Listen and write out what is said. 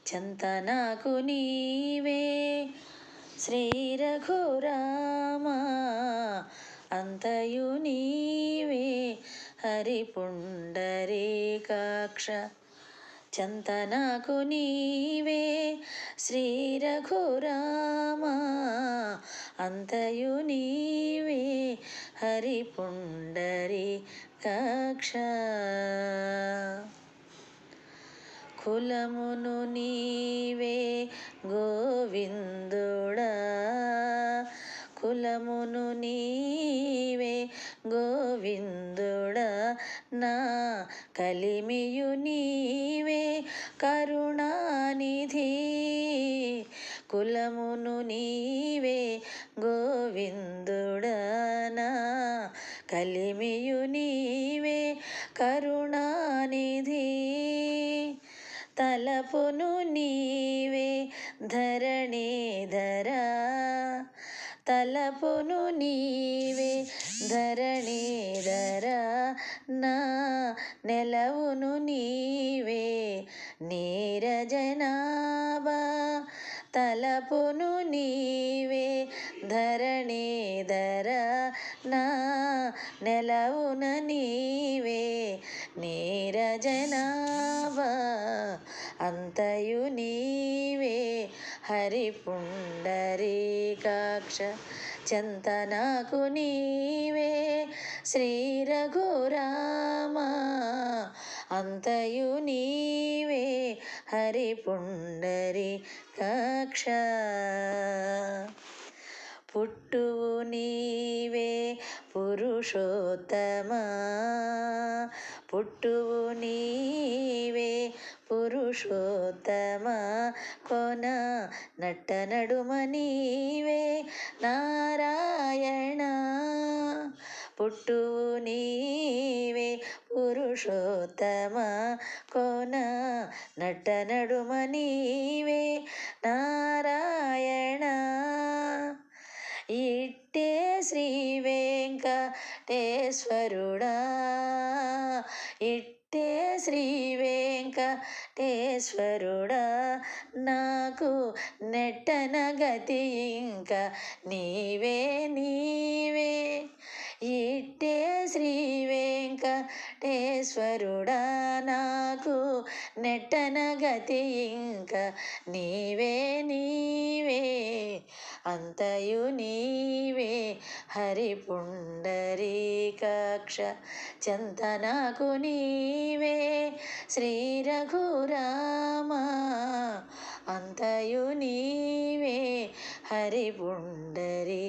చింతనకు నీవే శ్రీ రఘురామా అంతయు నీవే హరి పుండరీకాక్ష చింతనకు నీవే శ్రీ రఘురామా అంతయు నీవే హరి పుండరీకాక్ష కులమును నీవే గోవిందుడా కులమును నీవే గోవిందుడా నా కలిమియు నీవే కరుణానిధి కులమును నీవే గోవిందుడా నా కలిమియు నీవే కరుణానిధి తలపును నీవే ధరణీధరా తలపును నీవే ధరణీధరా నా నెలవును నీవే నీరజనాభా తలపును నీవే ధరణీధరా నా నెలవున నీవే నీరజనాభా అంతయు నీవే హరి పుండరీకాక్ష చింతనకు నీవే శ్రీ రఘురామా అంతయు నీవే హరి పుండరీకాక్ష పుట్టువు నీవే పురుషోత్తమా పుట్టువు నీవే పురుషోత్తమా కొన నట్ట నడుమ నీవే నారాయణ పుట్టువు నీవే పురుషోత్తమా కొన నట్ట నడుమ నీవే నారాయణ ఇట్టే శ్రీ వెంకటేశ్వరుడా ఇట్టే శ్రీ వెంకటేశ్వరుడా నాకు నెట్టన గతి ఇంకా నీవే నీవే ఇట్టే శ్రీ వెంకటేశ్వరుడా నాకు నెట్టన గతి ఇంకా నీవే నీవే అంతయు నీవే హరి పుండరీకాక్ష చింతనకు నీవే శ్రీ రఘురామా అంతయు నీవే హరి పుండరీకాక్ష